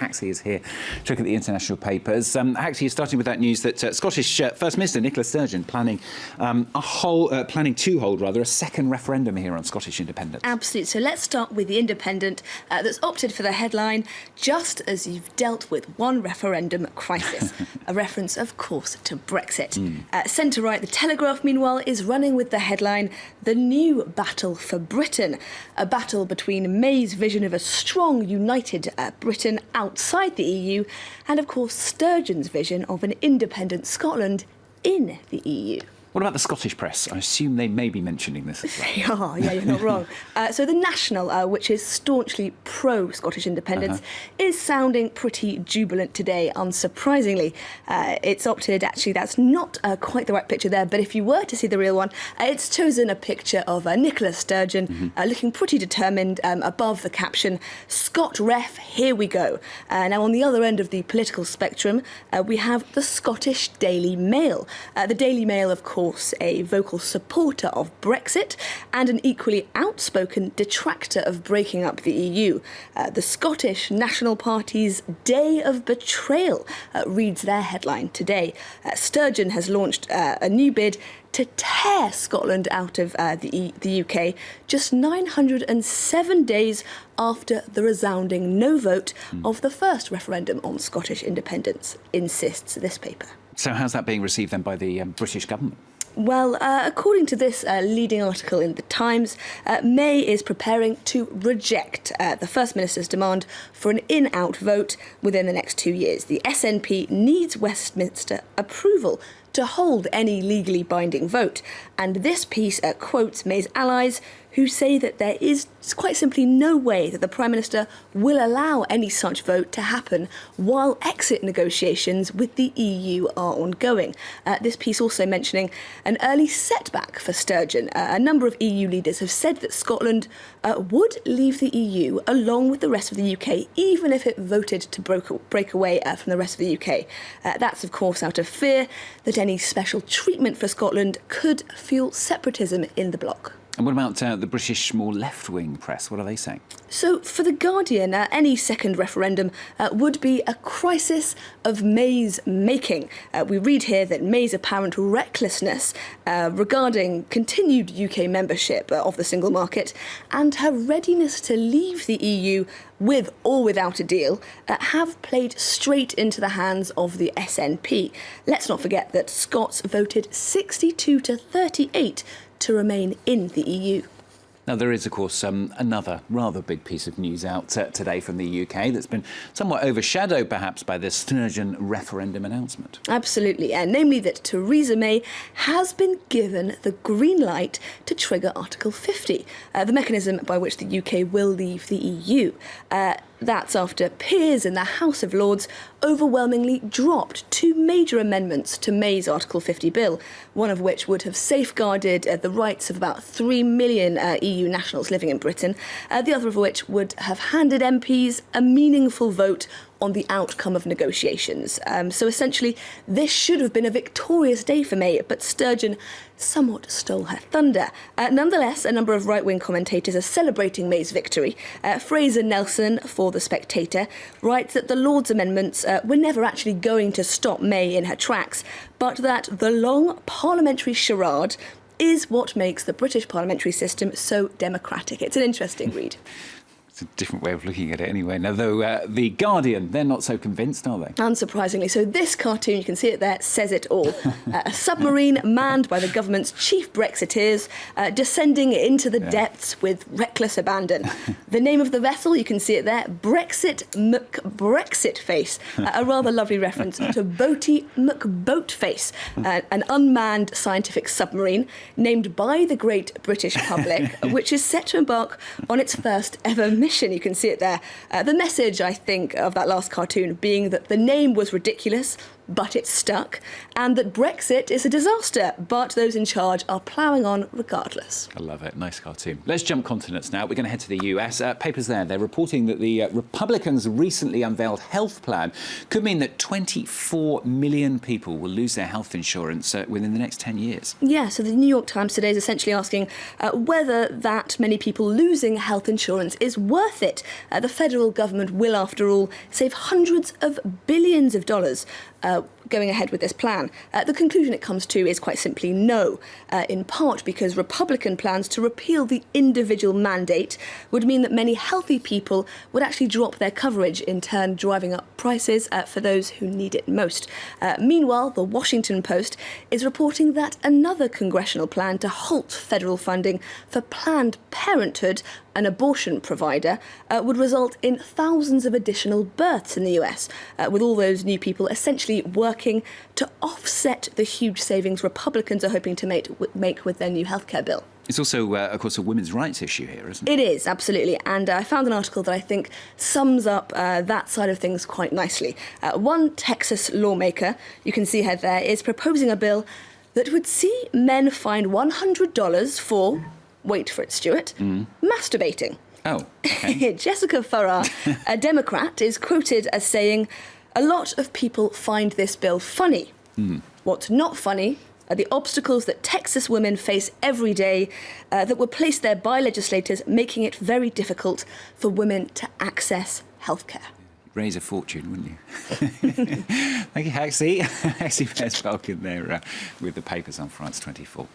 Haxie is here to look at the international papers. Haxie, you're starting with that news that Scottish First Minister Nicola Sturgeon planning to hold a second referendum here on Scottish independence. Absolutely. So let's start with the Independent that's opted for the headline, "Just as you've dealt with one referendum crisis." A reference, of course, to Brexit. Centre-right, The Telegraph, meanwhile, is running with the headline, "The New Battle for Britain." A battle between May's vision of a strong, united Britain outside the EU and, of course, Sturgeon's vision of an independent Scotland in the EU. What about the Scottish press? I assume they may be mentioning this as well. They are, yeah, you're not wrong. So the National, which is staunchly pro-Scottish independence, is sounding pretty jubilant today, unsurprisingly. It's opted, actually, that's not quite the right picture there, but if you were to see the real one, it's chosen a picture of Nicola Sturgeon looking pretty determined above the caption, "Scot Ref, here we go." Now, on the other end of the political spectrum, we have the Scottish Daily Mail. The Daily Mail, of course, a vocal supporter of Brexit and an equally outspoken detractor of breaking up the EU. The Scottish National Party's Day of Betrayal reads their headline today. Sturgeon has launched a new bid to tear Scotland out of the UK just 907 days after the resounding no vote of the first referendum on Scottish independence, insists this paper. So how's that being received then by the British government? Well, according to this leading article in The Times, May is preparing to reject the First Minister's demand for an in-out vote within the next 2 years. The SNP needs Westminster approval to hold any legally binding vote. And this piece quotes May's allies, who say that there is quite simply no way that the Prime Minister will allow any such vote to happen while exit negotiations with the EU are ongoing. This piece also mentioning an early setback for Sturgeon. A number of EU leaders have said that Scotland would leave the EU along with the rest of the UK, even if it voted to break away from the rest of the UK. That's, of course, out of fear that any special treatment for Scotland could fuel separatism in the bloc. And what about the British more left-wing press? What are they saying? So, for The Guardian, any second referendum would be a crisis of May's making. We read here that May's apparent recklessness regarding continued UK membership of the single market and her readiness to leave the EU with or without a deal have played straight into the hands of the SNP. Let's not forget that Scots voted 62 to 38 to remain in the EU. Now, there is, of course, another rather big piece of news out today from the UK that's been somewhat overshadowed, perhaps, by the Sturgeon referendum announcement. Absolutely, and namely that Theresa May has been given the green light to trigger Article 50, the mechanism by which the UK will leave the EU. That's after peers in the House of Lords overwhelmingly dropped two major amendments to May's Article 50 bill, one of which would have safeguarded the rights of about 3 million EU nationals living in Britain, the other of which would have handed MPs a meaningful vote on the outcome of negotiations. So essentially, this should have been a victorious day for May, but Sturgeon somewhat stole her thunder. Nonetheless, a number of right-wing commentators are celebrating May's victory. Fraser Nelson, for The Spectator, writes that the Lords' amendments were never actually going to stop May in her tracks, but that the long parliamentary charade is what makes the British parliamentary system so democratic. It's an interesting read. It's a different way of looking at it anyway. Now, though, The Guardian, they're not so convinced, are they? Unsurprisingly. So this cartoon, you can see it there, says it all. A submarine manned by the government's chief Brexiteers descending into the depths with reckless abandon. The name of the vessel, you can see it there, McBrexitface, a rather lovely reference to Boaty McBoatface, an unmanned scientific submarine named by the great British public, which is set to embark on its first ever mission. You can see it there. The message, I think, of that last cartoon being that the name was ridiculous, but it's stuck, and that Brexit is a disaster, but those in charge are ploughing on regardless. I love it. Nice cartoon. Let's jump continents now. We're going to head to the US. Papers there, they're reporting that the Republicans' recently unveiled health plan could mean that 24 million people will lose their health insurance within the next 10 years. Yeah, so the New York Times today is essentially asking whether that many people losing health insurance is worth it. The federal government will, after all, save hundreds of billions of dollars going ahead with this plan. The conclusion it comes to is quite simply no, in part because Republican plans to repeal the individual mandate would mean that many healthy people would actually drop their coverage, in turn driving up prices for those who need it most. Meanwhile, the Washington Post is reporting that another congressional plan to halt federal funding for Planned Parenthood, an abortion provider, would result in thousands of additional births in the US, with all those new people essentially working to offset the huge savings Republicans are hoping to make with their new healthcare bill. It's also, of course, a women's rights issue here, isn't it? It is, absolutely. And I found an article that I think sums up that side of things quite nicely. One Texas lawmaker, you can see her there, is proposing a bill that would see men fined $100 for, wait for it, Stuart, masturbating. Oh, okay. Jessica Farrar, a Democrat, is quoted as saying, "A lot of people find this bill funny. What's not funny are the obstacles that Texas women face every day that were placed there by legislators, making it very difficult for women to access healthcare." Raise a fortune, wouldn't you? Thank you, Haxie. Haxie Bears-Falcon there with the papers on France 24.